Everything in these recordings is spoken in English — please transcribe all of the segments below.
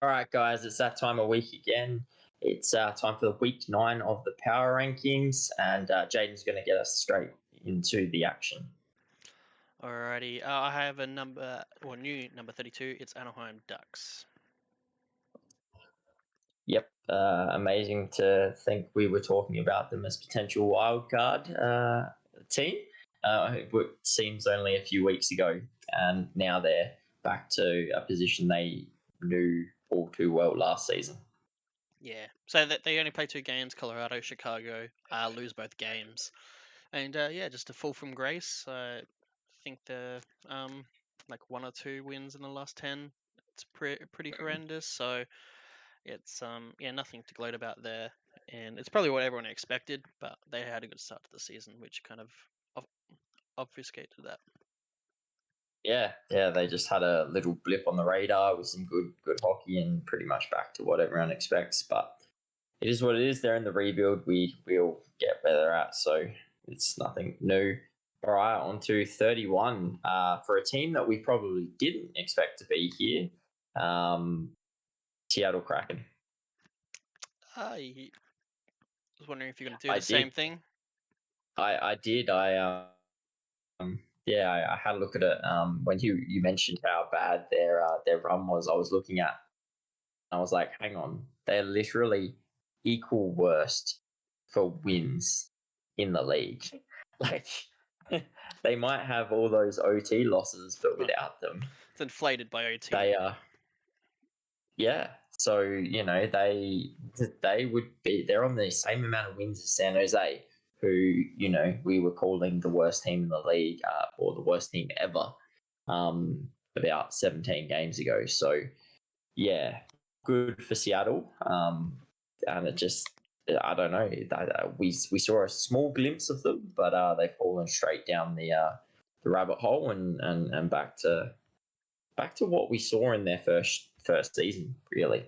right, guys, it's that time of week again. It's time for the week 9 of the power rankings, and Jaden's going to get us straight into the action. Alrighty, I have a new number 32. It's Anaheim Ducks. Yep, amazing to think we were talking about them as potential wildcard team. It seems only a few weeks ago, and now they're back to a position they knew all too well last season. Yeah, so that they only play 2 games: Colorado, Chicago. Lose both games, and just a fall from grace. I think the like 1 or 2 wins in the last 10. It's pretty horrendous. So it's nothing to gloat about there, and it's probably what everyone expected. But they had a good start to the season, which kind of obfuscated that. Yeah, they just had a little blip on the radar with some good hockey and pretty much back to what everyone expects. But it is what it is. They're in the rebuild. We'll get where they're at, so it's nothing new. All right, on to 31 for a team that we probably didn't expect to be here. Seattle Kraken. I was wondering if you're going to do I the same did. thing. I did. I had a look at it when you mentioned how bad their run was. I was looking at. I was like, hang on, they're literally equal worst for wins in the league. Like they might have all those OT losses, but without them, It's inflated by OT. they are. Yeah, so they would be. They're on the same amount of wins as San Jose, who we were calling the worst team in the league or the worst team ever, about 17 games ago. So yeah, good for Seattle. And it just, I don't know. We saw a small glimpse of them, but they've fallen straight down the rabbit hole and back to what we saw in their first season. Really,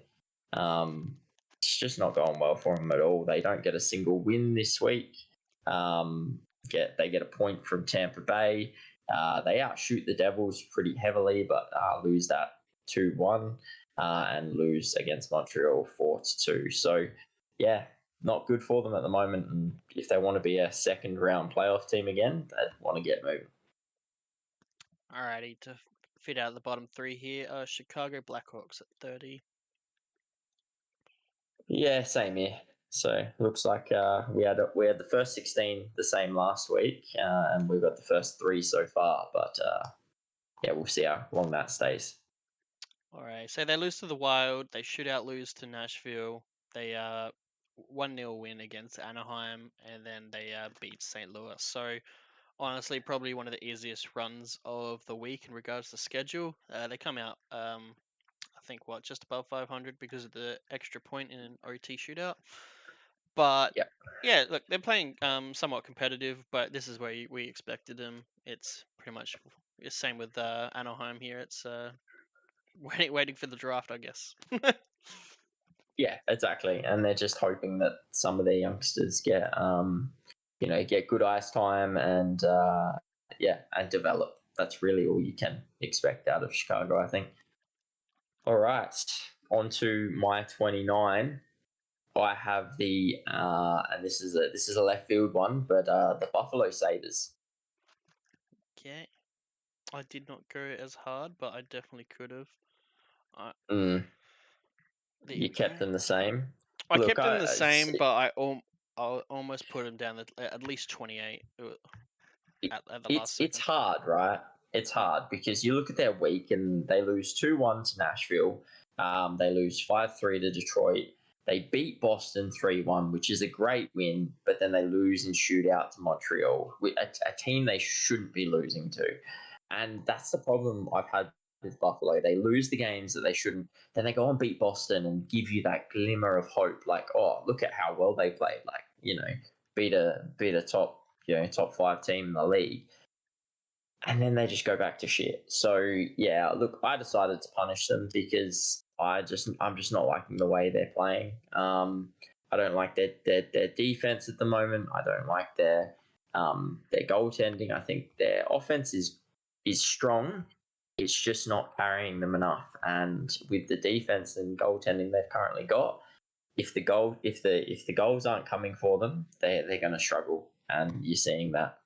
it's just not going well for them at all. They don't get a single win this week. They get a point from Tampa Bay. They outshoot the Devils pretty heavily, but lose that 2-1 and lose against Montreal 4-2. So, yeah, not good for them at the moment. And if they want to be a second round playoff team again, they want to get moving. Alrighty, to fit out the bottom 3 here, Chicago Blackhawks at 30. Yeah, same here. So looks like we had the first 16 the same last week, and we've got the first 3 so far. But yeah, we'll see how long that stays. Alright, so they lose to the Wild. They lose to Nashville. They 1-0 win against Anaheim, and then they beat St. Louis. So honestly, probably one of the easiest runs of the week in regards to schedule. They come out, I think, just above 500 because of the extra point in an OT shootout. But Yep. yeah, look, they're playing somewhat competitive, but this is where we expected them. It's pretty much the same with Anaheim here. It's waiting for the draft, I guess. Yeah, exactly. And they're just hoping that some of their youngsters get get good ice time and and develop. That's really all you can expect out of Chicago, I think. All right, on to my 29. I have the and this is a left field one, but the Buffalo Sabres. Okay, I did not go as hard, but I definitely could have. There You we kept go. them the same. I Look, kept them the same, but I almost put them down at least 28 at the last it's second. hard, right? It's hard because you look at their week and they lose 2-1 to Nashville. They lose 5-3 to Detroit. They beat Boston 3-1, which is a great win, but then they lose in shootout to Montreal, a team they shouldn't be losing to. And that's the problem I've had with Buffalo. They lose the games that they shouldn't. Then they go and beat Boston and give you that glimmer of hope, like, oh, look at how well they played. Like, beat a top 5 team in the league. And then they just go back to shit. So yeah, look, I decided to punish them because I'm just not liking the way they're playing. I don't like their defense at the moment. I don't like their goaltending. I think their offense is strong, it's just not carrying them enough. And with the defense and goaltending they've currently got, if the goals aren't coming for them, they're going to struggle, and you're seeing that.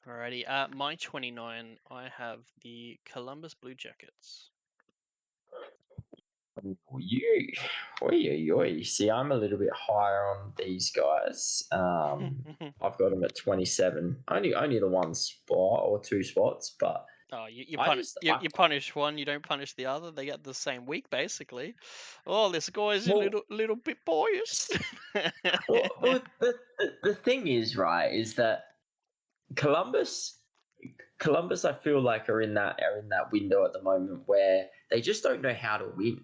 Alrighty. My 29, I have the Columbus Blue Jackets. You see, I'm a little bit higher on these guys. I've got them at 27. Only the one spot or two spots, but Oh, you I punish just you punish one, you don't punish the other. They get the same week basically. Oh, this guy's a well, little bit biased. the thing is, right, is that Columbus Columbus, I feel like are in that window at the moment where they just don't know how to win.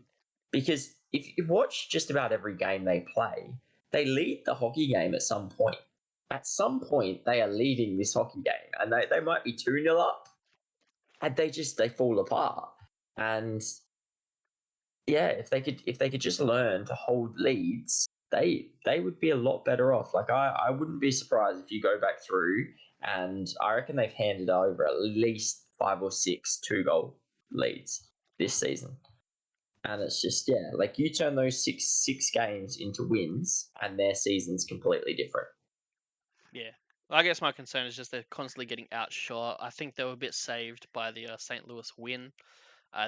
Because if you watch just about every game they play, they lead the hockey game at some point. At some point, they are leading this hockey game, and they might be 2-0 up, and they fall apart. And yeah, if they could just learn to hold leads, they would be a lot better off. Like I wouldn't be surprised if you go back through, and I reckon they've handed over at least 5 or 6 2-goal leads this season. And it's just, yeah, like you turn those six games into wins and their season's completely different. Yeah. I guess my concern is just they're constantly getting outshot. I think they were a bit saved by the St. Louis win.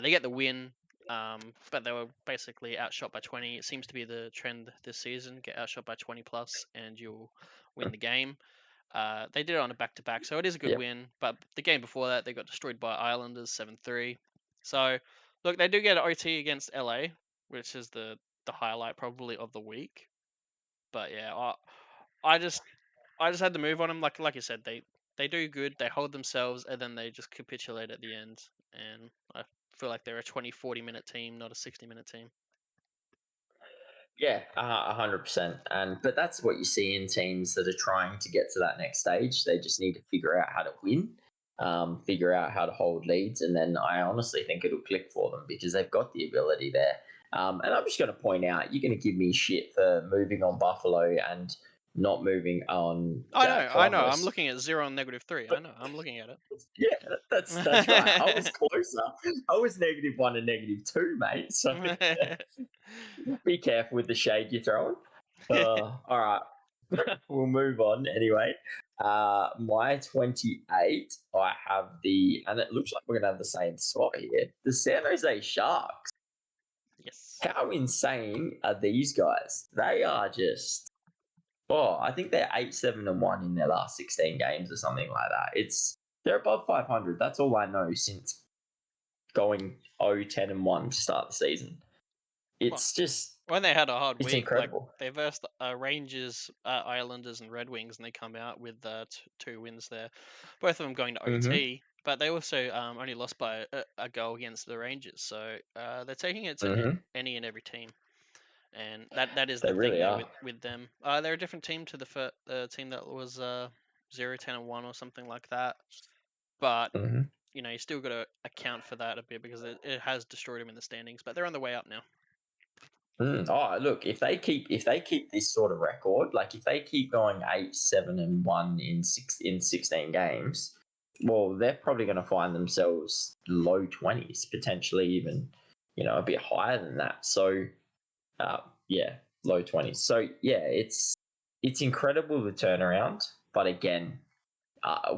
They get the win, but they were basically outshot by 20. It seems to be the trend this season: get outshot by 20 plus, and you'll win the game. They did it on a back-to-back, so it is a good Yep. win. But the game before that, they got destroyed by Islanders 7-3. So, look, they do get an OT against LA, which is the highlight probably of the week. But yeah, I just had to move on them. Like you said, they do good, they hold themselves, and then they just capitulate at the end. And I feel like they're a 20-40 minute team, not a 60-minute team. Yeah, 100%. But that's what you see in teams that are trying to get to that next stage. They just need to figure out how to win, figure out how to hold leads, and then I honestly think it'll click for them because they've got the ability there. And I'm just going to point out, you're going to give me shit for moving on Buffalo and not moving on I know. I'm Columbus. looking at 0 and -3. I know. I'm looking at Yeah, that's right. I was closer. I was -1 and -2, mate. So it. be careful with the shade you're throwing. All right, we'll move on anyway. My 28, I have and it looks like we're gonna have the same spot here. The San Jose Sharks. Yes. How insane are these guys? They are just. Oh, I think they're 8-7-1 in their last 16 games or something like that. They're above 500. That's all I know since going 0-10-1 to start the season. It's just When they had a hard it's week, incredible. like they versed Rangers, Islanders, and Red Wings, and they come out with 2 wins there, both of them going to Mm-hmm. OT. But they also only lost by a goal against the Rangers, so they're taking it to Mm-hmm. any and every team, and that is They the thing really there are. with them. They're a different team to the team that was 0-10-1 or something like that. But Mm-hmm. you still got to account for that a bit because it has destroyed them in the standings. But they're on the way up now. Oh, look, if they keep this sort of record, like if they keep going 8-7-1 in 16 games, well, they're probably going to find themselves low 20s, potentially even a bit higher than that. So, yeah, low 20s. So yeah, it's incredible the turnaround, but again,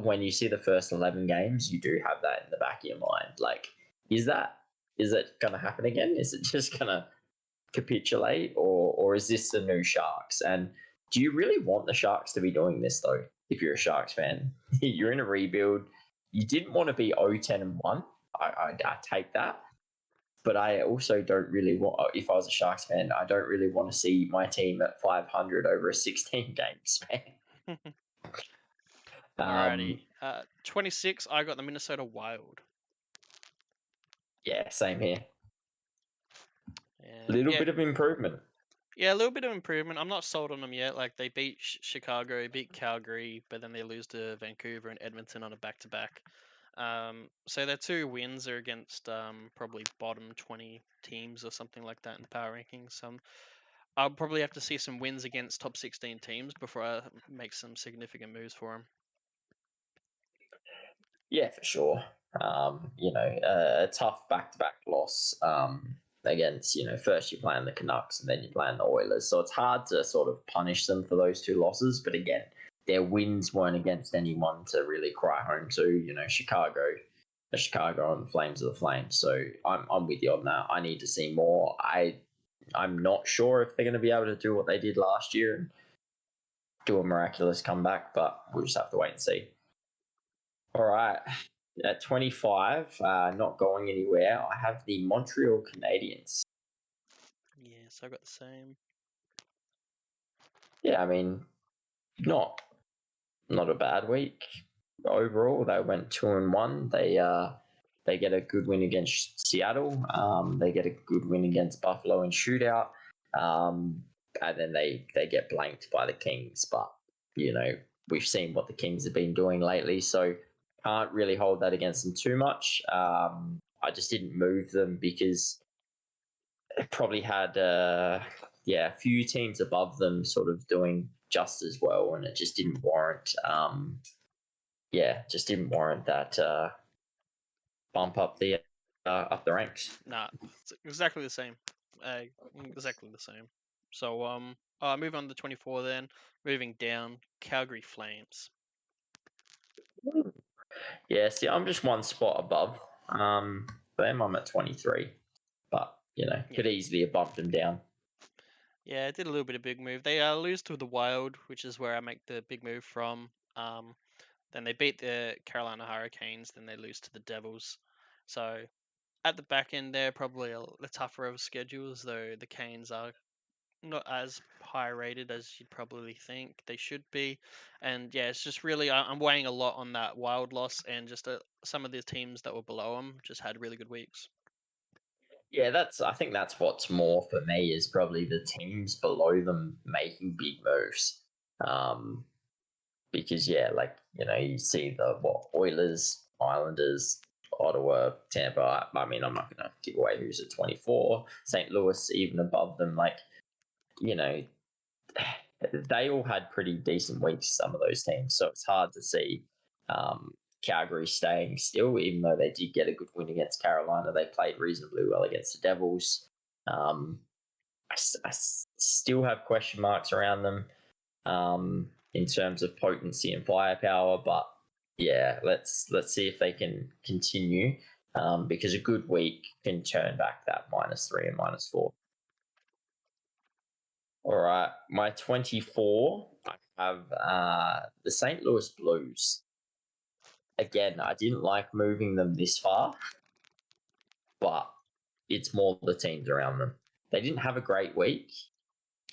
when you see the first 11 games, you do have that in the back of your mind. Like, is it going to happen again? Is it just going to capitulate, or is this the new Sharks? And do you really want the Sharks to be doing this though? If you're a Sharks fan, you're in a rebuild. You didn't want to be 0-10-1. I take that, but I also don't really want. If I was a Sharks fan, I don't really want to see my team at 500 over a 16 game span. Alrighty. 26, I got the Minnesota Wild. Yeah, same here. And Little bit of improvement. Yeah, a little bit of improvement. I'm not sold on them yet. Like they beat Chicago, beat Calgary, but then they lose to Vancouver and Edmonton on a back-to-back. So their 2 wins are against probably bottom 20 teams or something like that in the power rankings. I'll probably have to see some wins against top 16 teams before I make some significant moves for them. Yeah, for sure. A tough back-to-back loss against, first you're playing the Canucks and then you're playing the Oilers. So it's hard to sort of punish them for those two losses. But again, their wins weren't against anyone to really cry home to. Chicago and the Flames are the Flames. So I'm with you on that. I need to see more. I'm not sure if they're going to be able to do what they did last year and do a miraculous comeback, but we'll just have to wait and see. All right. At 25, not going anywhere, I have the Montreal Canadiens. Yeah, so I got the same. Yeah, I mean, not a bad week overall. They went 2-1. They get a good win against Seattle. They get a good win against Buffalo in shootout. And then they get blanked by the Kings. But we've seen what the Kings have been doing lately, so can't really hold that against them too much. I just didn't move them because it probably had a few teams above them sort of doing just as well, and it just didn't warrant that bump up the ranks. Nah, it's exactly the same. Exactly the same. So move on to 24 then. Moving down, Calgary Flames. Yeah, see, I'm just one spot above them. I'm at 23, but could easily have bumped them down. Yeah, it did a little bit of big move. They lose to the Wild, which is where I make the big move from. Then they beat the Carolina Hurricanes. Then they lose to the Devils. So at the back end, they're probably a tougher of schedules, though the Canes are not as high rated as you'd probably think they should be. And yeah, it's just really I'm weighing a lot on that Wild loss, and just some of the teams that were below them just had really good weeks. Yeah, I think that's what's more for me is probably the teams below them making big moves. Because you see the Oilers, Islanders, Ottawa, Tampa. I mean, I'm not going to give away who's at 24. St. Louis even above them. They all had pretty decent weeks. Some of those teams, so it's hard to see Calgary staying still, even though they did get a good win against Carolina. They played reasonably well against the Devils. I still have question marks around them in terms of potency and firepower, but yeah, let's see if they can continue because a good week can turn back that -3 and -4. All right, my 24, I have the St. Louis Blues. Again, I didn't like moving them this far, but it's more the teams around them. They didn't have a great week,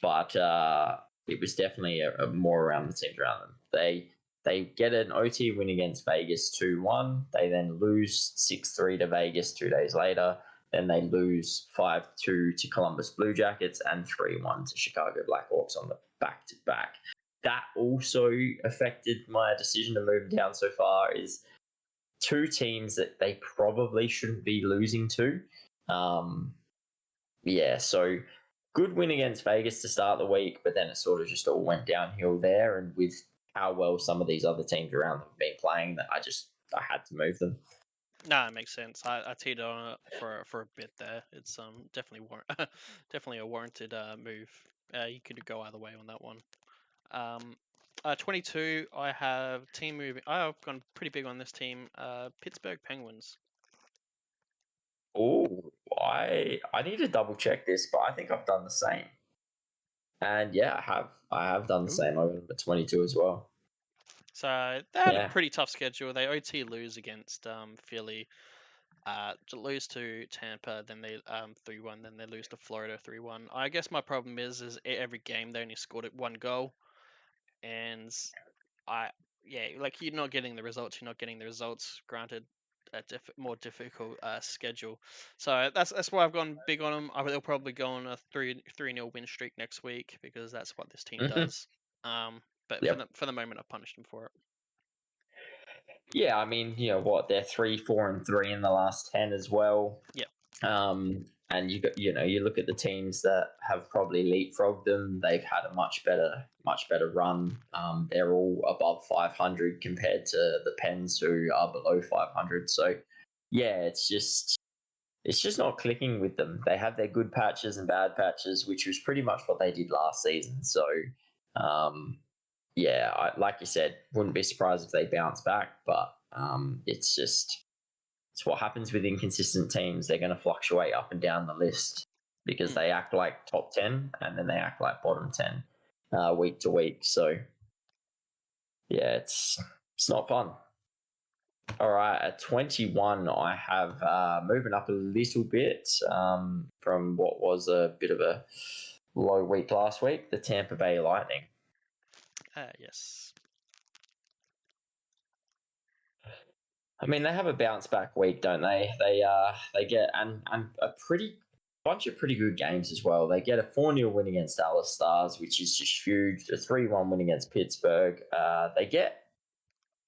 but it was definitely a more around the teams around them. They get an OT win against Vegas 2-1. They then lose 6-3 to Vegas 2 days later. Then they lose 5-2 to Columbus Blue Jackets and 3-1 to Chicago Blackhawks on the back-to-back. That also affected my decision to move down so far is two teams that they probably shouldn't be losing to. So good win against Vegas to start the week, but then it sort of just all went downhill there. And with how well some of these other teams around them have been playing, that I had to move them. Nah, it makes sense. I teed on it for a bit there. It's definitely definitely a warranted move. You could go either way on that one. 22, I have team moving. I've gone pretty big on this team. Pittsburgh Penguins. Oh, I need to double check this, but I think I've done the same. And yeah, I have done the same over number 22 as well. So they had a pretty tough schedule. They OT lose against Philly, lose to Tampa, then they 3-1, then they lose to Florida 3-1. I guess my problem is every game they only scored at 1 goal, and you're not getting the results. You're not getting the results. Granted, a more difficult schedule. So that's why I've gone big on them. They'll probably go on a 3-0 win streak next week because that's what this team does. But for the moment, I've punished them for it. Yeah, I mean, they're 3-4-3 in the last 10 as well. Yeah. And you look at the teams that have probably leapfrogged them. They've had a much better run. They're all above 500 compared to the Pens who are below 500. So yeah, it's just not clicking with them. They have their good patches and bad patches, which was pretty much what they did last season. So, yeah, like you said, wouldn't be surprised if they bounce back, but it's what happens with inconsistent teams. They're going to fluctuate up and down the list because they act like top 10 and then they act like bottom 10 week to week. So, yeah, it's not fun. All right, at 21, I have moving up a little bit from what was a bit of a low week last week, the Tampa Bay Lightning. Yes. I mean, they have a bounce back week, don't they? They get and a pretty bunch of pretty good games as well. They get a 4-0 win against Dallas Stars, which is just huge. A 3-1 win against Pittsburgh. They get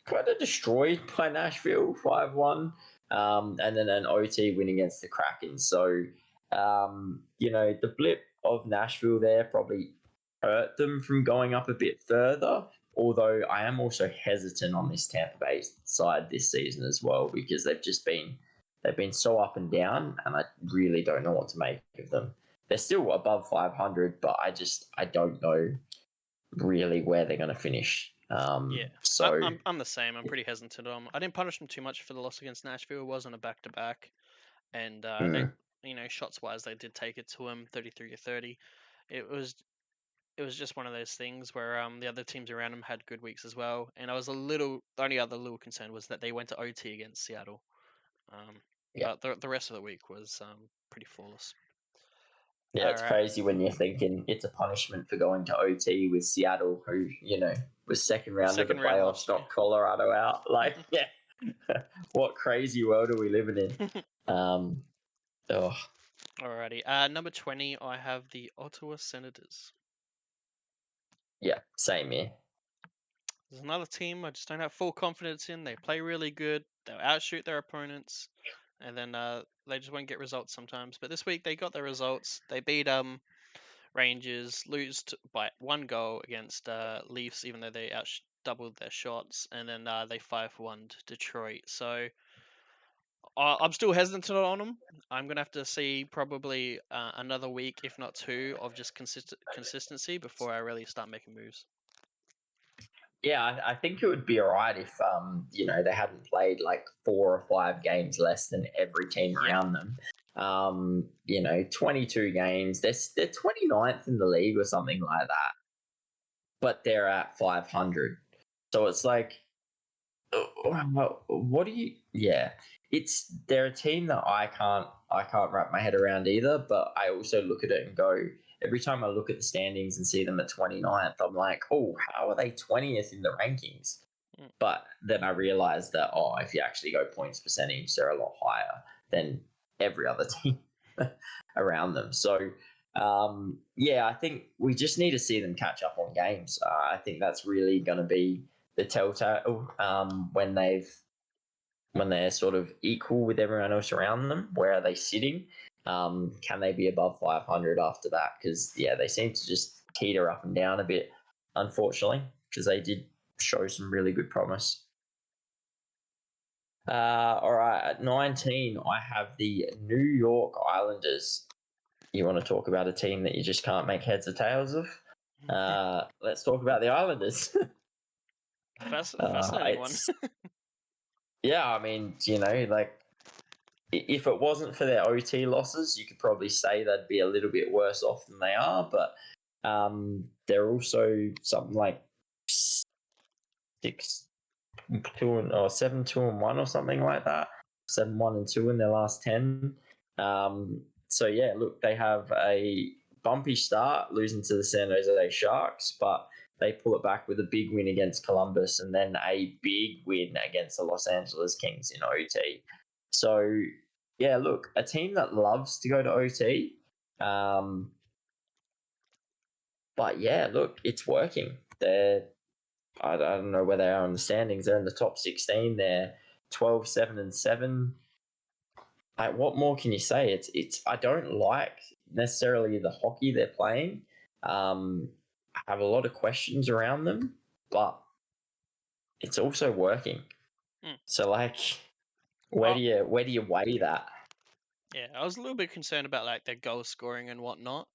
kind of destroyed by Nashville 5-1, and then an OT win against the Kraken. So, the blip of Nashville there probably hurt them from going up a bit further. Although I am also hesitant on this Tampa Bay side this season as well because they've been so up and down, and I really don't know what to make of them. They're still above 500, but I don't know really where they're going to finish. Yeah, So I'm the same. I'm pretty hesitant on 'em. I didn't punish them too much for the loss against Nashville. It wasn't a back to back, and they, shots wise, they did take it to them 33-30. It was just one of those things where the other teams around them had good weeks as well, and I was the only other little concern was that they went to OT against Seattle. yeah. But the rest of the week was pretty flawless. Yeah, it's Alright. crazy when you're thinking it's a punishment for going to OT with Seattle, who, was second round of the Second round playoffs, last year. knocked Colorado out. Like, yeah, what crazy world are we living in? Oh, Alrighty. Number 20, I have the Ottawa Senators. yeah, same here. There's another team I just don't have full confidence in. They play really good. They'll outshoot their opponents, and then they just won't get results sometimes. But this week they got their results. They beat Rangers, lose by 1 goal against Leafs, even though they doubled their shots, and then they 5-1 Detroit. So I'm still hesitant on them. I'm gonna have to see probably another week, if not two, of just consistency before I really start making moves. Yeah, I think it would be all right if, they hadn't played like 4 or 5 games less than every team Yeah. around them. 22 games. They're 29th in the league or something like that, but they're at 500. So it's like, what do you? Yeah, they're a team that I can't wrap my head around either. But I also look at it and go, every time I look at the standings and see them at 29th, I'm like, oh, how are they 20th in the rankings? But then I realized that, if you actually go points percentage, they're a lot higher than every other team around them. So, yeah, I think we just need to see them catch up on games. I think that's really going to be the telltale when they're sort of equal with everyone else around them. Where are they sitting? Can they be above 500 after that? Because, yeah, they seem to just teeter up and down a bit, unfortunately, because they did show some really good promise. All right, at 19, I have the New York Islanders. You want to talk about a team that you just can't make heads or tails of? Let's talk about the Islanders. Fascinating one. Yeah, I mean, like, if it wasn't for their OT losses, you could probably say they'd be a little bit worse off than they are. But they're also something like 7-2-1 or something like that. 7-1-2 in their last 10. So yeah, look, they have a bumpy start, losing to the San Jose Sharks, but they pull it back with a big win against Columbus and then a big win against the Los Angeles Kings in OT. So yeah, look, a team that loves to go to OT. But yeah, look, it's working. I don't know where they are in the standings. They're in the top 16. They're 12-7-7. What more can you say? It's. I don't like necessarily the hockey they're playing. I have a lot of questions around them, but it's also working. So, like, Where Oh, do you weigh that? yeah, I was a little bit concerned about like their goal scoring and whatnot,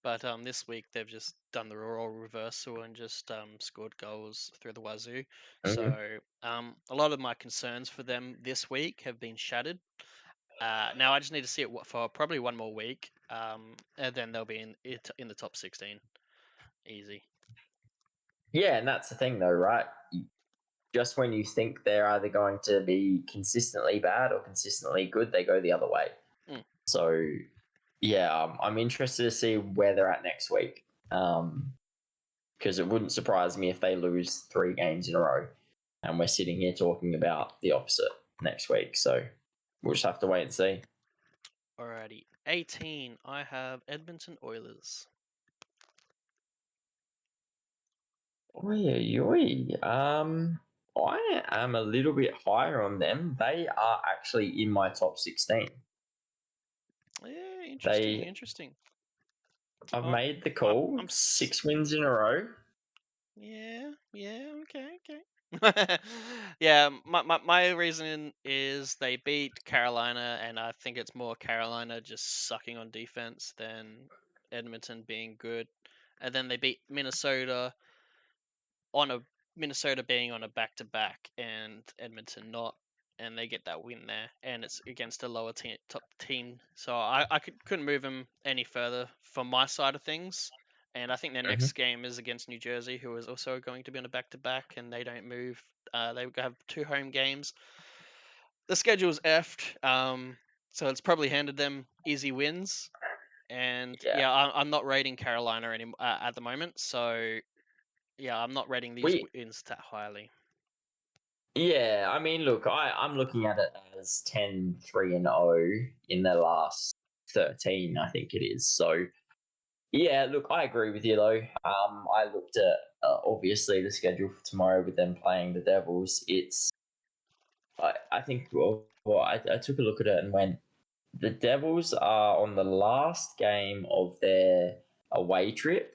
but this week they've just done the role reversal and just scored goals through the wazoo. Hmm. So a lot of my concerns for them this week have been shattered. Now I just need to see it for probably one more week, and then they'll be in the top 16, easy. Yeah, and that's the thing, though, right? Just when you think they're either going to be consistently bad or consistently good, they go the other way. Mm. So, yeah, I'm interested to see where they're at next week. Because it wouldn't surprise me if they lose 3 games in a row, and we're sitting here talking about the opposite next week. So we'll just have to wait and see. Alrighty, 18. I have Edmonton Oilers. Oi, oi. I am a little bit higher on them. They are actually in my top 16. Yeah, interesting, They, interesting. I've Oh, made the I'm, call. I'm 6 wins in a row. yeah, yeah, okay, okay. Yeah, my reasoning is they beat Carolina, and I think it's more Carolina just sucking on defense than Edmonton being good. And then they beat Minnesota on a Minnesota being on a back to back and Edmonton not, and they get that win there, and it's against a lower top team. So I couldn't move them any further from my side of things. And I think their Mhm. next game is against New Jersey, who is also going to be on a back to back, and they don't move. They have 2 home games. The schedule's effed, so it's probably handed them easy wins. And Yeah. yeah, I'm not rating Carolina at the moment, so yeah, I'm not rating these We wins that highly. Yeah, I mean, look, I'm looking at it as 10-3-0 in their last 13, I think it is. So, yeah, look, I agree with you though. I looked at obviously the schedule for tomorrow with them playing the Devils. I think, I took a look at it and went, the Devils are on the last game of their away trip.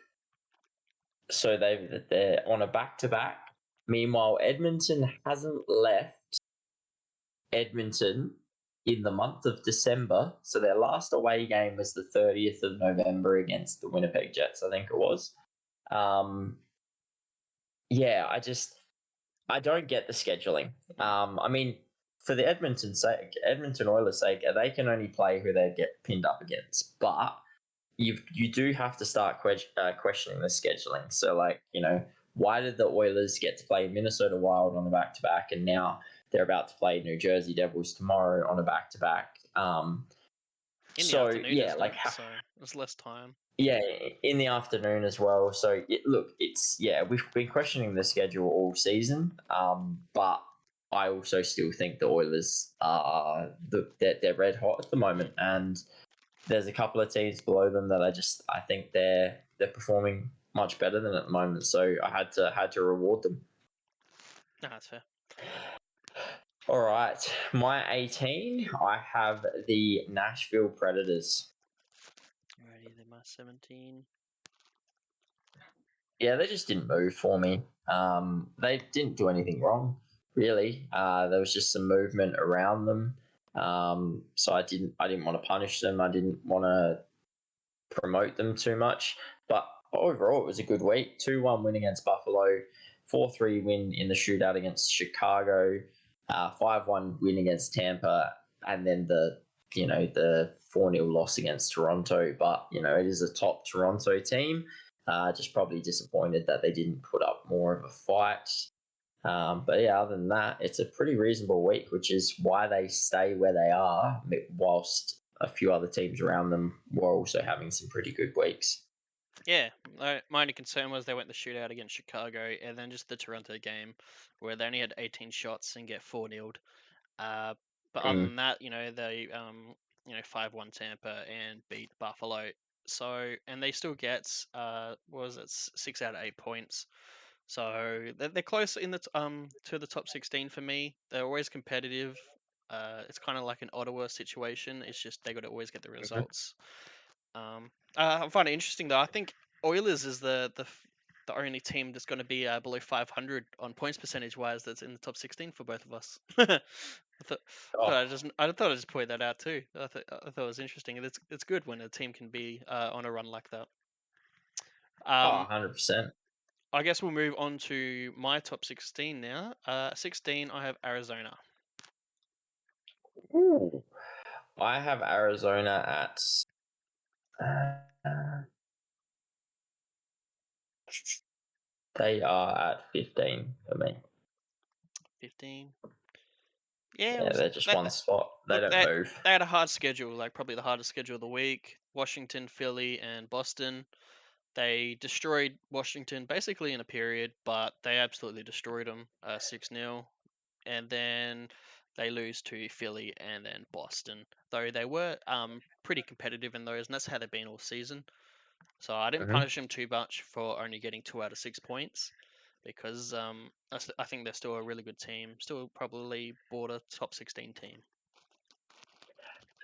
So they're on a back to back. Meanwhile, Edmonton hasn't left Edmonton in the month of December. So their last away game was the 30th of November against the Winnipeg Jets, I think it was. Um, yeah, I don't get the scheduling. I mean, for the Edmonton Oilers' sake, they can only play who they get pinned up against. But you do have to start questioning the scheduling. So, like, why did the Oilers get to play Minnesota Wild on a back to back, and now they're about to play New Jersey Devils tomorrow on a back to back? In the So afternoon, yeah, isn't it? So there's less time. yeah, in the afternoon as well. So look, we've been questioning the schedule all season, but I also still think the Oilers are they're red hot at the moment, and there's a couple of teams below them that I think they're performing much better than at the moment. So I had to reward them. No, that's fair. All right, my 18, I have the Nashville Predators. Alrighty, then my 17. Yeah, they just didn't move for me. They didn't do anything wrong, really. There was just some movement around them. So I didn't want to punish them. I didn't want to promote them too much. But overall, it was a good week. 2-1 win against Buffalo, 4-3 win in the shootout against Chicago, 5-1 win against Tampa, and then the 4-0 loss against Toronto. But it is a top Toronto team. Just probably disappointed that they didn't put up more of a fight. But yeah, other than that, it's a pretty reasonable week, which is why they stay where they are, whilst a few other teams around them were also having some pretty good weeks. Yeah, my only concern was they went the shootout against Chicago, and then just the Toronto game where they only had 18 shots and get 4-0'd. But other Mm. than that, they 5-1 Tampa and beat Buffalo. So and they still get what was it 6 out of 8 points. So they're close in to the top 16 for me. They're always competitive. It's kind of like an Ottawa situation. It's just they got to always get the Mhm. results. I find it interesting though. I think Oilers is the the only team that's going to be below 500 on points percentage wise that's in the top 16 for both of us. Oh, I thought I'd just point that out too. I thought it was interesting. And it's good when a team can be on a run like that. 100%. I guess we'll move on to my top 16 now. 16, I have Arizona. Ooh. I have Arizona at. They are at 15 for me. 15. Yeah, it Yeah, was they're just that. one spot. They Look, don't move. they had a hard schedule, like probably the hardest schedule of the week. Washington, Philly, and Boston. They destroyed Washington basically in a period, but they absolutely destroyed them 6-0. And then they lose to Philly and then Boston. Though they were pretty competitive in those, and that's how they've been all season. So I didn't Mhm. punish them too much for only getting 2 out of 6 points because I think they're still a really good team. Still probably border top 16 team.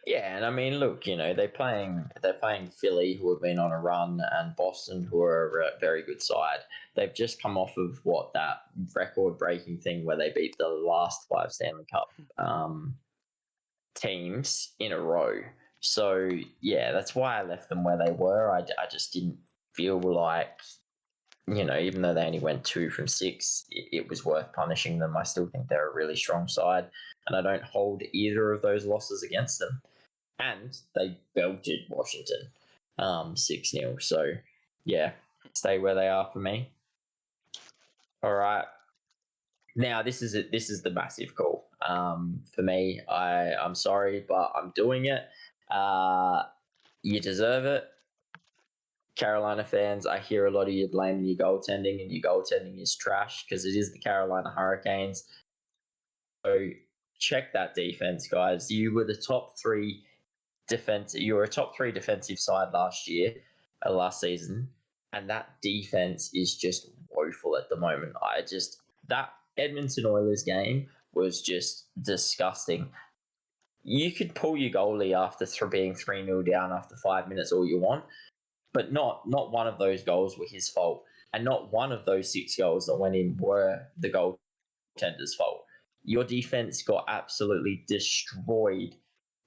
Yeah, and I mean, look, they're playing Philly, who have been on a run, and Boston, who are a very good side. They've just come off of that record-breaking thing where they beat the last 5 Stanley Cup teams in a row. So yeah, that's why I left them where they were. I just didn't feel like, even though they only went 2 from 6, it was worth punishing them. I still think they're a really strong side, and I don't hold either of those losses against them. And they belted Washington 6-0. So yeah, stay where they are for me. All right. Now this is it. This is the massive call for me. I'm sorry, but I'm doing it. You deserve it. Carolina fans, I hear a lot of you blaming your goaltending, and your goaltending is trash because it is the Carolina Hurricanes. So check that defense, guys. You were the top 3 defense. You were a top 3 defensive side last season, and that defense is just woeful at the moment. That Edmonton Oilers game was just disgusting. You could pull your goalie after being 3-0 down after 5 minutes all you want, but not one of those goals were his fault, and not one of those 6 goals that went in were the goaltender's fault. Your defense got absolutely destroyed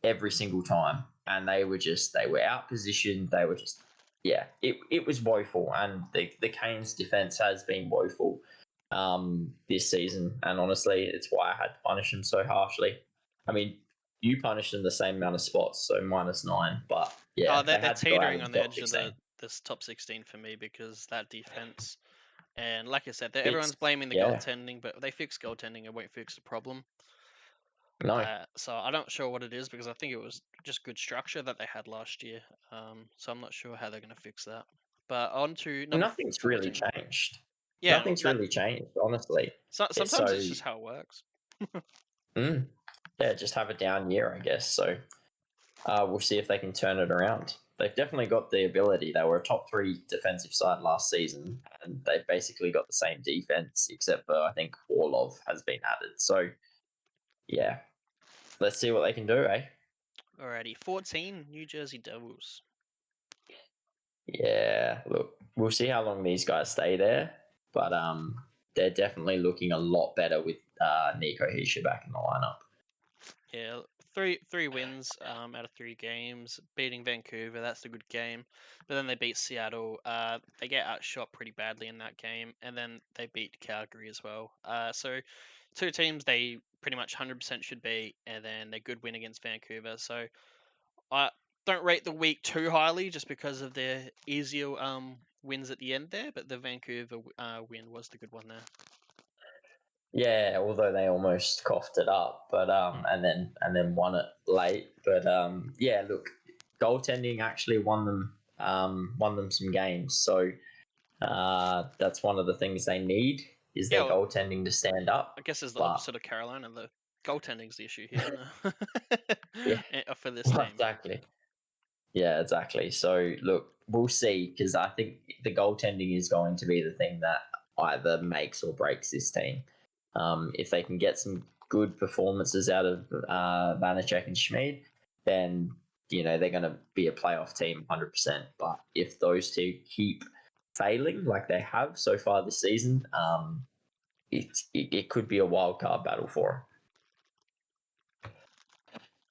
every single time, and they were out positioned. They were just it was woeful, and the Canes defense has been woeful this season, and honestly, it's why I had to punish them so harshly. I mean, you punished them the same amount of spots, so -9. But Oh, yeah, they they're had to go out teetering of on the the top edge of 16. this top 16 for me because that defense. And like I said, It's everyone's blaming the yeah, goaltending, but they fix goaltending and won't fix the problem. no, So I'm not sure what it is because I think it was just good structure that they had last year. So I'm not sure how they're going to fix that. But on to number nothing's really 14. changed. Yeah, Nothing's that really changed, honestly. It's sometimes so it's just how it works. yeah, just have a down year, I guess. So we'll see if they can turn it around. They've definitely got the ability. They were a top 3 defensive side last season, and they've basically got the same defense, except for I think Orlov has been added. So yeah, let's see what they can do, eh? Alrighty, 14, New Jersey Devils. Yeah, look, we'll see how long these guys stay there, but they're definitely looking a lot better with Nico Hischier back in the lineup. Yeah, three wins out of 3 games, beating Vancouver. That's a good game. But then they beat Seattle. They get outshot pretty badly in that game, and then they beat Calgary as well. So 2 teams they pretty much 100% should beat, and then they good win against Vancouver. So I don't rate the week too highly just because of their easier wins at the end there. But the Vancouver win was the good one there. Yeah, although they almost coughed it up, but and then won it late. But yeah, look, goaltending actually won them some games. So that's one of the things they need is Yeah, their well, goaltending to stand up. I guess it's the But opposite of Carolina. The goaltending's the issue here yeah, for this team. exactly. Yeah, exactly. So look, we'll see because I think the goaltending is going to be the thing that either makes or breaks this team. If they can get some good performances out of Vanacek and Schmid, then they're going to be a playoff team 100%. But if those two keep failing like they have so far this season, it could be a wild card battle for them.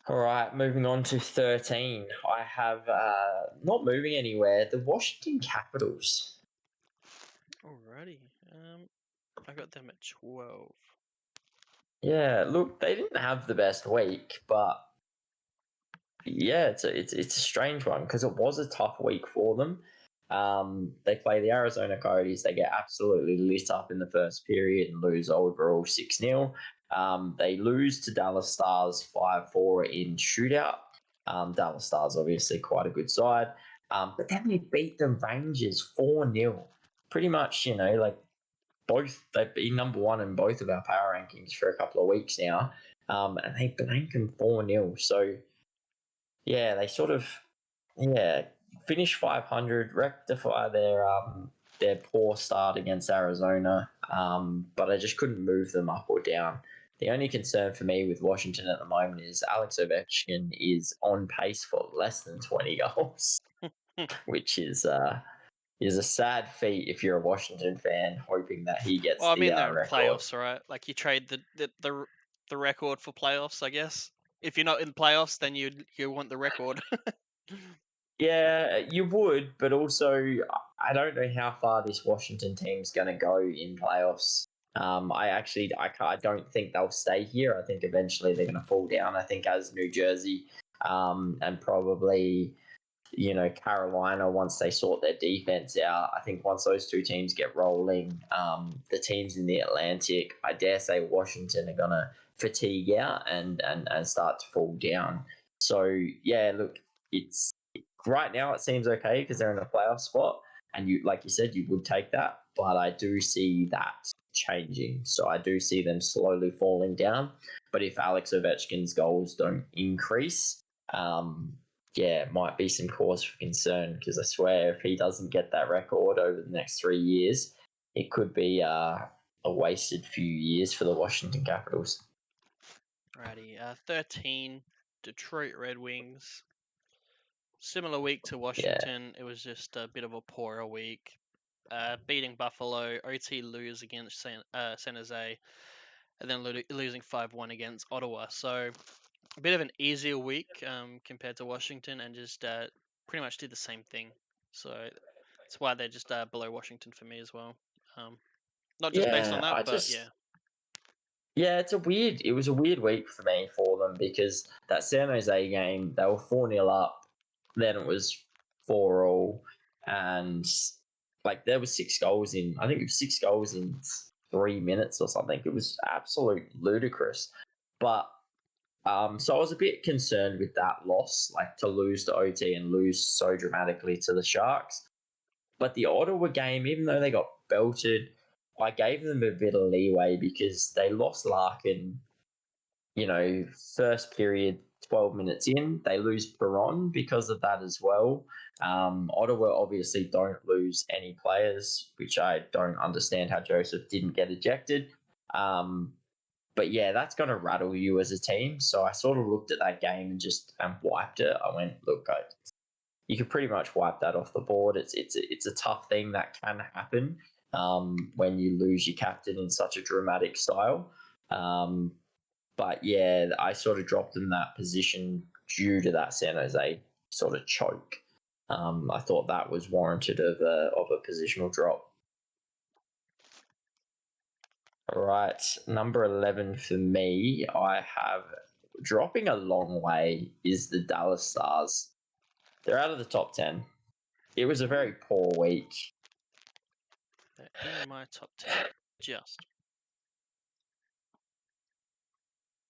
All right, moving on to 13. I have not moving anywhere. The Washington Capitals. Alrighty. I got them at 12. Yeah, look, they didn't have the best week, but yeah, it's a strange one because it was a tough week for them. They play the Arizona Coyotes. They get absolutely lit up in the first period and lose overall 6-0. They lose to Dallas Stars 5-4 in shootout. Dallas Stars obviously quite a good side. But then they beat the Rangers 4-0. Pretty much, like both, they've been number one in both of our power rankings for a couple of weeks now. And they blank them 4-0. So, yeah, they sort of, finish 500, rectify their poor start against Arizona, but I just couldn't move them up or down. The only concern for me with Washington at the moment is Alex Ovechkin is on pace for less than 20 goals, which is a sad feat if you're a Washington fan, hoping that he gets Well, I mean, the they're in record. playoffs, right? Like, you trade the record for playoffs, I guess. If you're not in playoffs, then you want the record. Yeah, you would, but also I don't know how far this Washington team's going to go in playoffs. I don't think they'll stay here. I think eventually they're going to fall down. I think as New Jersey, and probably Carolina, once they sort their defense out, I think once those two teams get rolling, the teams in the Atlantic, I dare say Washington are going to fatigue out and start to fall down. So yeah, look, it's right now it seems okay because they're in a playoff spot, and like you said, you would take that. But I do see that changing, so I do see them slowly falling down. But if Alex Ovechkin's goals don't increase, might be some cause for concern because I swear if he doesn't get that record over the next 3 years, it could be a wasted few years for the Washington Capitals. Righty. 13, Detroit Red Wings. Similar week to Washington. It was just a bit of a poorer week. Beating Buffalo, OT lose against San Jose, and then losing 5-1 against Ottawa. So a bit of an easier week compared to Washington, and just pretty much did the same thing. So that's why they're just below Washington for me as well. Not just based on that, but yeah. Yeah, it was a weird week for me for them because that San Jose game, they were 4-0 up, then it was 4-all, and like there was 6 goals I think it was 6 goals in 3 minutes or something. It was absolute ludicrous. But so I was a bit concerned with that loss, like to lose to OT and lose so dramatically to the Sharks. But the Ottawa game, even though they got belted, I gave them a bit of leeway because they lost Larkin, first period, 12 minutes in. They lose Perron because of that as well. Ottawa obviously don't lose any players, which I don't understand how Joseph didn't get ejected. But yeah, that's going to rattle you as a team. So I sort of looked at that game and just wiped it. I went, look, you could pretty much wipe that off the board. It's a tough thing that can happen when you lose your captain in such a dramatic style. But yeah, I sort of dropped in that position due to that San Jose sort of choke. I thought that was warranted of a positional drop. All right, number 11 for me, I have dropping a long way is the Dallas Stars. They're out of the top 10. It was a very poor week. They're in my top 10. Just.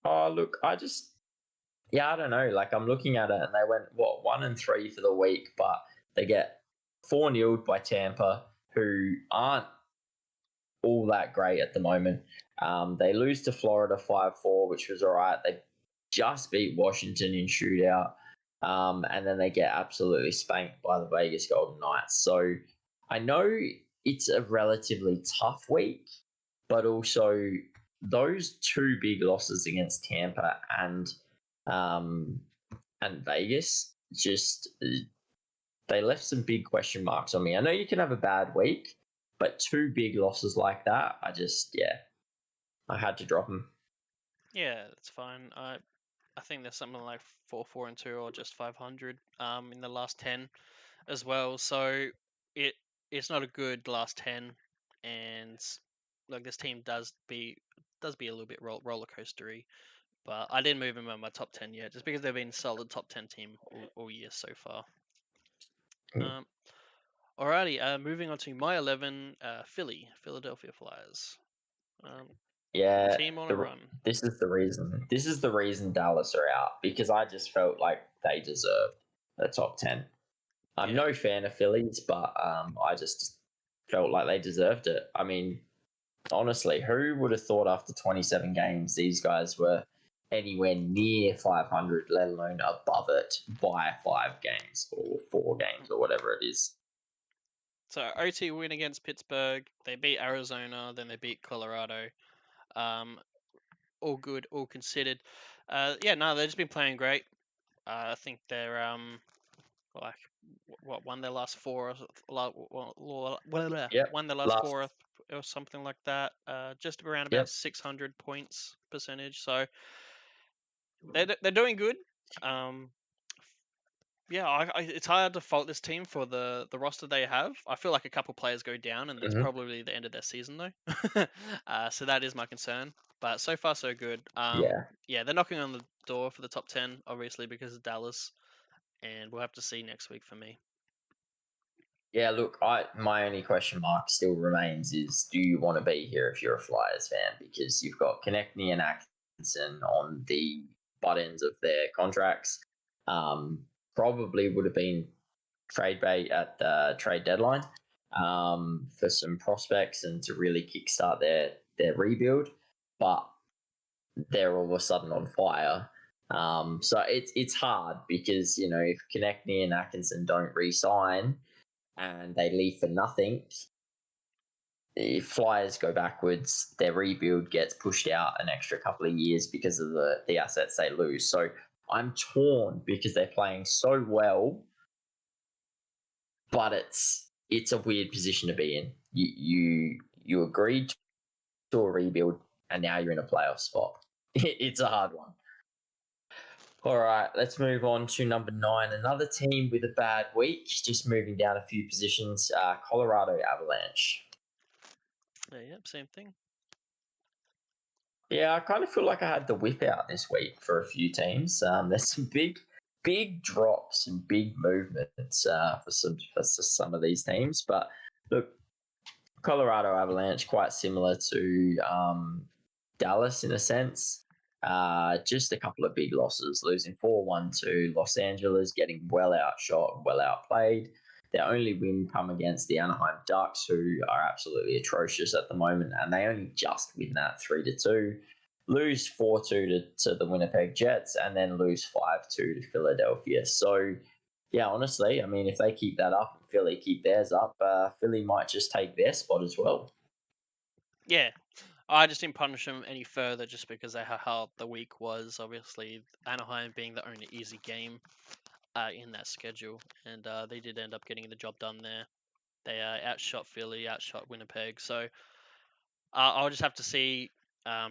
Oh, look, I don't know. Like, I'm looking at it and they went, 1-3 for the week, but they get 4-0 by Tampa, who aren't all that great at the moment. They lose to Florida 5-4, which was all right. They just beat Washington in shootout. And then they get absolutely spanked by the Vegas Golden Knights. So I know it's a relatively tough week, but also those two big losses against Tampa and Vegas just they left some big question marks on me. I know you can have a bad week, but two big losses like that, I had to drop them. Yeah, that's fine. I think there's something like 4-4-2 or just 500 in the last 10 as well. So it it's not a good last 10, and like this team does be a little bit roller coastery. But I didn't move them in my top 10 yet, just because they've been a solid top 10 team all year so far. Mm. Um, Alrighty, moving on to my 11, Philadelphia Flyers. Yeah, Team on a the, run. this is the reason. This is the reason Dallas are out because I just felt like they deserved the top 10. I'm Yeah. no fan of Phillies, but I just felt like they deserved it. I mean, honestly, who would have thought after 27 games these guys were anywhere near 500, let alone above it by 5 games or 4 games or whatever it is? So OT win against Pittsburgh. They beat Arizona, then they beat Colorado. Um, all good, all considered. Yeah, no, they've just been playing great. I think they're like what won their last four, Yep. won their last Last. four or something like that. Just around about Yep. 600 points percentage. So they're doing good. Um, yeah, it's hard to fault this team for the roster they have. I feel like a couple players go down, and that's Mm-hmm. probably the end of their season, though. So that is my concern. But so far, so good. Yeah. Yeah, they're knocking on the door for the top 10, obviously, because of Dallas, and we'll have to see next week for me. Yeah, look, my only question mark still remains is do you want to be here if you're a Flyers fan? Because you've got Konechny and Atkinson on the butt ends of their contracts. Probably would have been trade bait at the trade deadline for some prospects and to really kickstart their rebuild. But they're all of a sudden on fire. So it's hard because, if Konechny and Atkinson don't re-sign, and they leave for nothing, if Flyers go backwards, their rebuild gets pushed out an extra couple of years because of the assets they lose. So I'm torn because they're playing so well, but it's a weird position to be in. You agreed to a rebuild, and now you're in a playoff spot. It's a hard one. All right, let's move on to number 9. Another team with a bad week, just moving down a few positions. Colorado Avalanche. Yep, same thing. Yeah, I kind of feel like I had the whip out this week for a few teams. There's some big drops and big movements for some of these teams. But look, Colorado Avalanche quite similar to Dallas in a sense. Just a couple of big losses, losing 4-1 to Los Angeles, getting well outshot, well outplayed. Their only win come against the Anaheim Ducks, who are absolutely atrocious at the moment, and they only just win that 3-2. Lose 4-2 to the Winnipeg Jets, and then lose 5-2 to Philadelphia. So, yeah, honestly, I mean, if they keep that up and Philly keep theirs up, Philly might just take their spot as well. Yeah, I just didn't punish them any further just because of how hard the week was. Obviously, Anaheim being the only easy game in that schedule, and they did end up getting the job done there. They outshot Philly, outshot Winnipeg. So I'll just have to see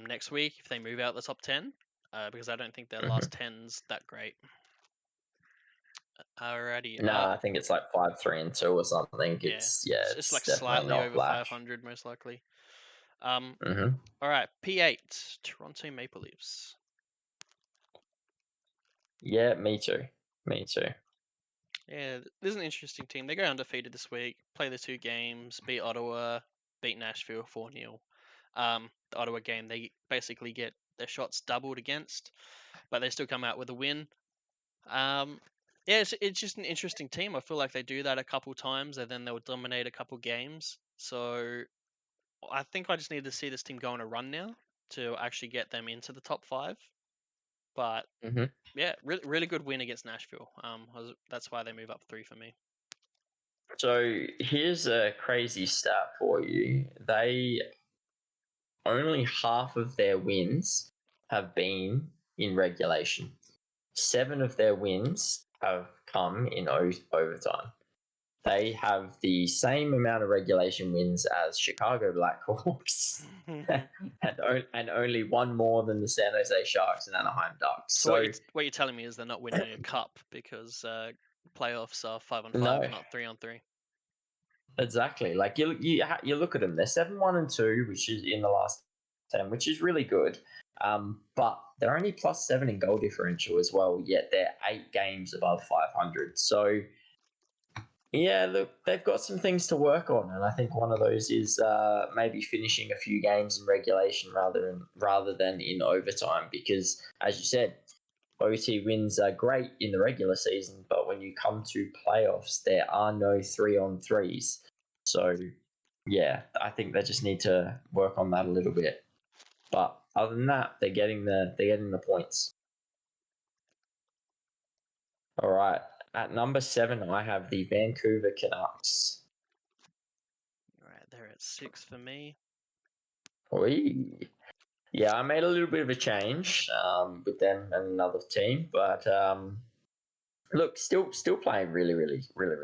next week if they move out the top 10, because I don't think their last 10's that great. Alrighty. No, I think it's like 5-3-2 or something. Yeah, it's It's like definitely slightly not over flash. 500 most likely. Mm-hmm. All right, P8, Toronto Maple Leafs. Yeah, me too. Me too. Yeah, this is an interesting team. They go undefeated this week, play the 2 games, beat Ottawa, beat Nashville 4-0. The Ottawa game, they basically get their shots doubled against, but they still come out with a win. Yeah, it's just an interesting team. I feel like they do that a couple times, and then they'll dominate a couple games. So I think I just need to see this team go on a run now to actually get them into the top 5. But Mm-hmm. yeah, really good win against Nashville. That's why they move up 3 for me. So here's a crazy stat for you. They only half of their wins have been in regulation. 7 of their wins have come in overtime. they have the same amount of regulation wins as Chicago Blackhawks, and only one more than the San Jose Sharks and Anaheim Ducks. So what you're telling me is they're not winning a cup because playoffs are 5-on-5 no, and not 3-on-3. exactly. Like you look at them, they're 7-1-2, which is in the last 10, which is really good. But they're only +7 in goal differential as well. Yet they're 8 games above 500. So yeah, look, they've got some things to work on, and I think one of those is maybe finishing a few games in regulation rather than in overtime. Because, as you said, OT wins are great in the regular season, but when you come to playoffs, there are no 3-on-3s. So, yeah, I think they just need to work on that a little bit. But other than that, they're getting the points. All right. At number 7, I have the Vancouver Canucks. All right, they're at 6 for me. Oi. Yeah, I made a little bit of a change with them and another team, but look, still playing really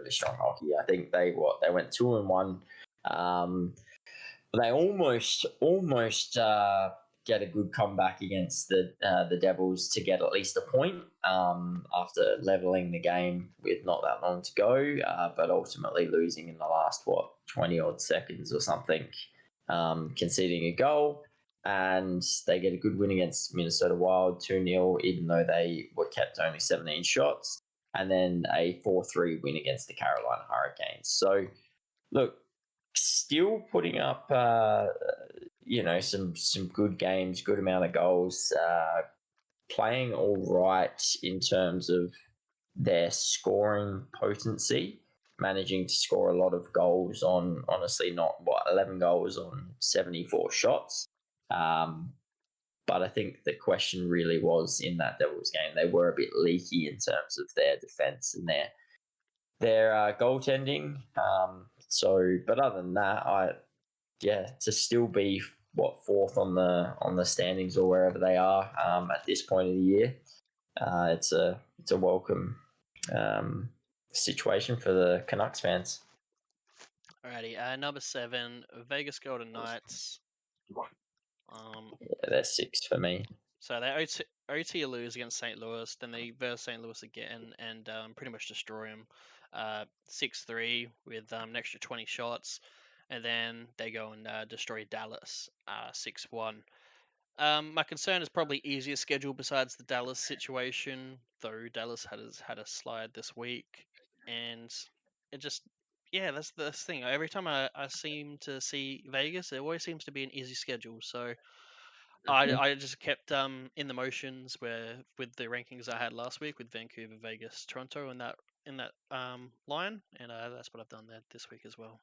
strong hockey. I think they went 2-1. They almost get a good comeback against the Devils to get at least a point after leveling the game with not that long to go, but ultimately losing in the last 20 odd seconds or something, conceding a goal. And they get a good win against Minnesota Wild 2-0, even though they were kept only 17 shots, and then a 4-3 win against the Carolina Hurricanes. So, look, still putting up, some good games, good amount of goals, playing all right in terms of their scoring potency, managing to score a lot of goals on, honestly, not 11 goals on 74 shots. But I think the question really was in that Devils game, they were a bit leaky in terms of their defense and their goaltending. But other than that, to still be fourth on the standings or wherever they are at this point of the year, it's a welcome situation for the Canucks fans. Alrighty, number 7, Vegas Golden Knights. Yeah, they're 6 for me. So they OT lose against St. Louis, then they verse St. Louis again and pretty much destroy them. 6-3 with an extra 20 shots, and then they go and destroy Dallas 6-1. My concern is probably easier schedule besides the Dallas situation, though Dallas had a slide this week, and it just that's the thing. Every time I seem to see Vegas, it always seems to be an easy schedule. So I just kept in the motions where with the rankings I had last week with Vancouver, Vegas, Toronto, and that line, and that's what I've done there this week as well.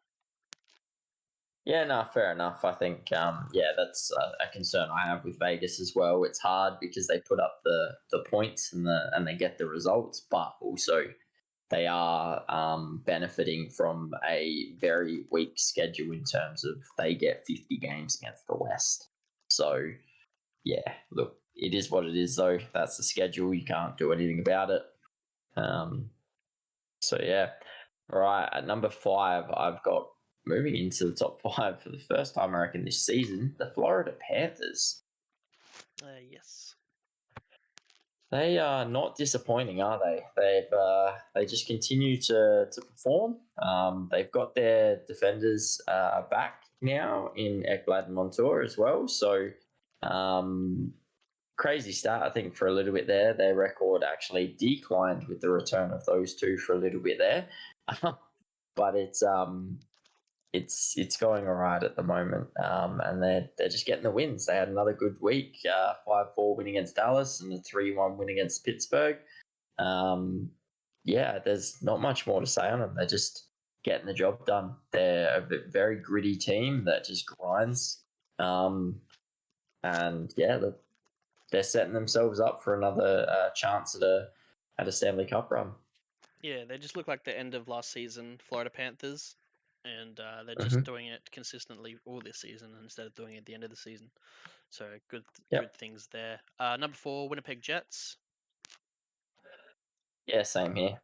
Yeah, no, fair enough. I think, that's a concern I have with Vegas as well. It's hard because they put up the points and they get the results, but also they are benefiting from a very weak schedule in terms of they get 50 games against the West. So, yeah, look, it is what it is, though. That's the schedule. You can't do anything about it. So, yeah. All right, at number 5, I've got, moving into the top 5 for the first time, I reckon, this season, the Florida Panthers. Yes. They are not disappointing, are they? They just continue to perform. They've got their defenders back now in Ekblad and Montour as well. So crazy start, I think, for a little bit there. Their record actually declined with the return of those two for a little bit there, but it's going all right at the moment, and they're just getting the wins. They had another good week, 5-4 win against Dallas and a 3-1 win against Pittsburgh. There's not much more to say on them. They're just getting the job done. They're a very gritty team that just grinds, they're setting themselves up for another chance at a Stanley Cup run. Yeah, they just look like the end of last season Florida Panthers, and they're just doing it consistently all this season instead of doing it at the end of the season. So good things there. Number 4, Winnipeg Jets. Yeah, same here.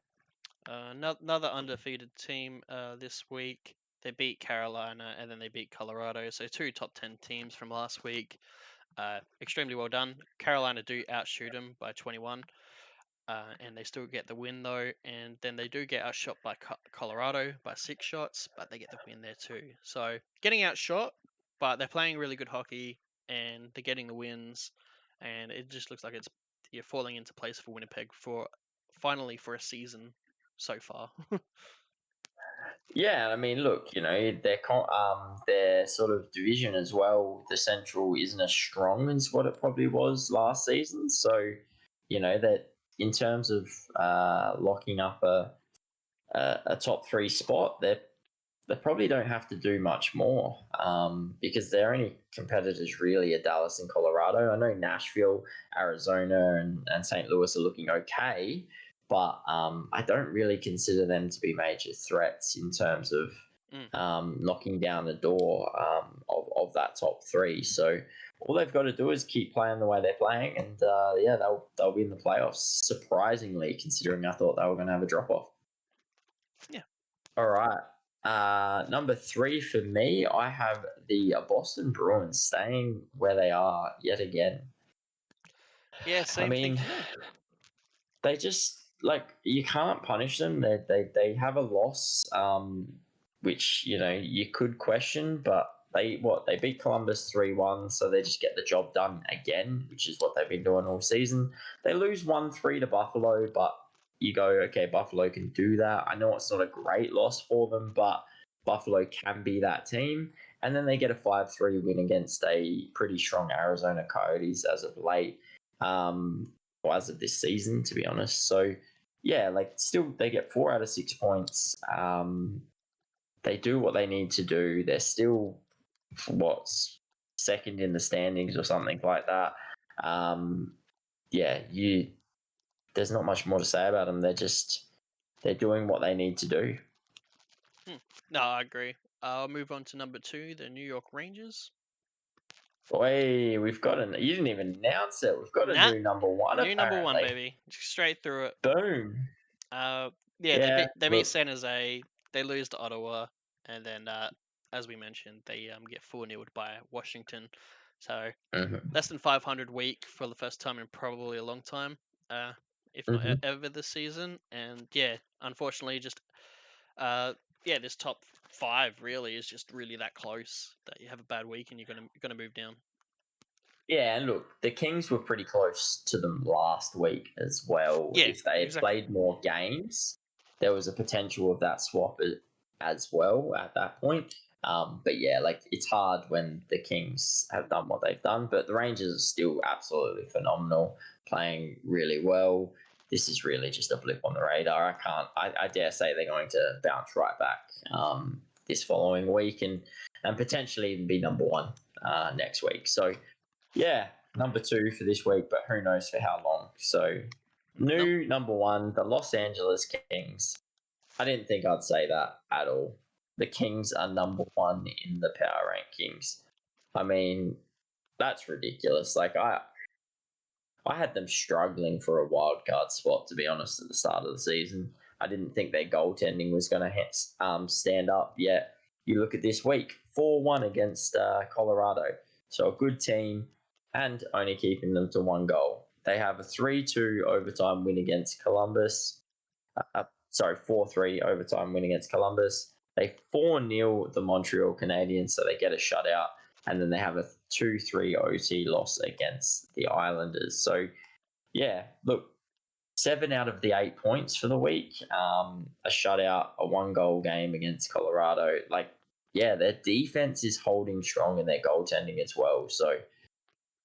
Another undefeated team this week. They beat Carolina and then they beat Colorado. So 2 top 10 teams from last week. Extremely well done. Carolina do outshoot them by 21. And they still get the win though, and then they do get outshot by Colorado by 6 shots, but they get the win there too. So getting outshot, but they're playing really good hockey, and they're getting the wins, and it just looks like you're falling into place for Winnipeg for finally for a season so far. Yeah, I mean, look, their sort of division as well. The Central isn't as strong as what it probably was last season. So, that in terms of locking up a top three spot, they probably don't have to do much more because their only competitors really are Dallas and Colorado. I know Nashville, Arizona, and St. Louis are looking okay, but I don't really consider them to be major threats in terms of knocking down the door of that top three. So all they've got to do is keep playing the way they're playing, and they'll be in the playoffs. Surprisingly, considering I thought they were going to have a drop off. Yeah. All right. Number 3 for me, I have the Boston Bruins staying where they are yet again. Yeah, same thing for me. They just you can't punish them. They have a loss, which you could question, but they beat Columbus 3-1, so they just get the job done again, which is what they've been doing all season. They lose 1-3 to Buffalo, but you go, okay, Buffalo can do that. I know it's not a great loss for them, but Buffalo can be that team. And then they get a 5-3 win against a pretty strong Arizona Coyotes as of late. As of this season, to be honest. So, yeah, still they get 4 out of 6 points. They do what they need to do. They're still what's second in the standings or something like that. There's not much more to say about them. They're doing what they need to do. No, I agree. I'll move on to number 2, the New York Rangers. Boy, you didn't even announce it. We've got a new number 1. New number 1, baby. Straight through it. Boom. They beat San Jose. They lose to Ottawa, and then as we mentioned, they get 4-0'd by Washington. So less than 500 week for the first time in probably a long time, if not ever this season. And yeah, unfortunately, just this top 5 really is just really that close that you have a bad week and you're gonna move down. Yeah, and look, the Kings were pretty close to them last week as well. Yeah, if they had played more games, there was a potential of that swap as well at that point. But yeah, it's hard when the Kings have done what they've done, but the Rangers are still absolutely phenomenal, playing really well. This is really just a blip on the radar. I dare say they're going to bounce right back this following week and potentially even be number 1 next week. So yeah, number 2 for this week, but who knows for how long. So new number 1, the Los Angeles Kings. I didn't think I'd say that at all. The Kings are number 1 in the power rankings. I mean, that's ridiculous. I had them struggling for a wild card spot, to be honest, at the start of the season. I didn't think their goaltending was going to stand up yet. You look at this week, 4-1 against Colorado. So a good team and only keeping them to 1 goal. They have a 3-2 overtime win against Columbus. 4-3 overtime win against Columbus. They 4-0 the Montreal Canadiens, so they get a shutout. And then they have a 2-3 OT loss against the Islanders. So, yeah, look, 7 out of the 8 points for the week. A shutout, a 1-goal game against Colorado. Their defense is holding strong in their goaltending as well. So,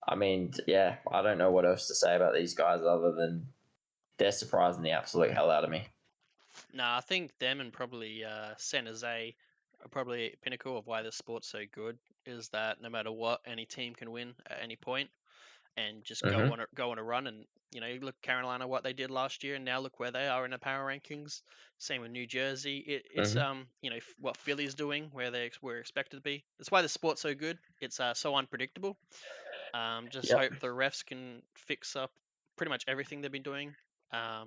I mean, yeah, I don't know what else to say about these guys other than they're surprising the absolute hell out of me. No, I think them and probably San Jose are probably pinnacle of why the sport's so good. Is that no matter what, any team can win at any point, and just go on a run. And you look Carolina what they did last year, and now look where they are in the power rankings. Same with New Jersey. It's what Philly's doing, where they were expected to be. That's why the sport's so good. It's so unpredictable. Hope the refs can fix up pretty much everything they've been doing.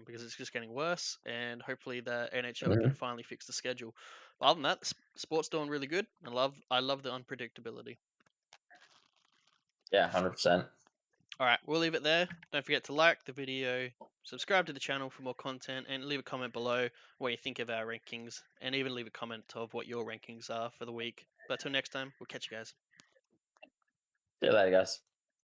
because it's just getting worse, and hopefully the NHL can finally fix the schedule. But other than that, sport's doing really good. I love the unpredictability. Yeah, 100%. All right, we'll leave it there. Don't forget to like the video, subscribe to the channel for more content, and leave a comment below what you think of our rankings, and even leave a comment of what your rankings are for the week. But till next time, we'll catch you guys. See you later, guys.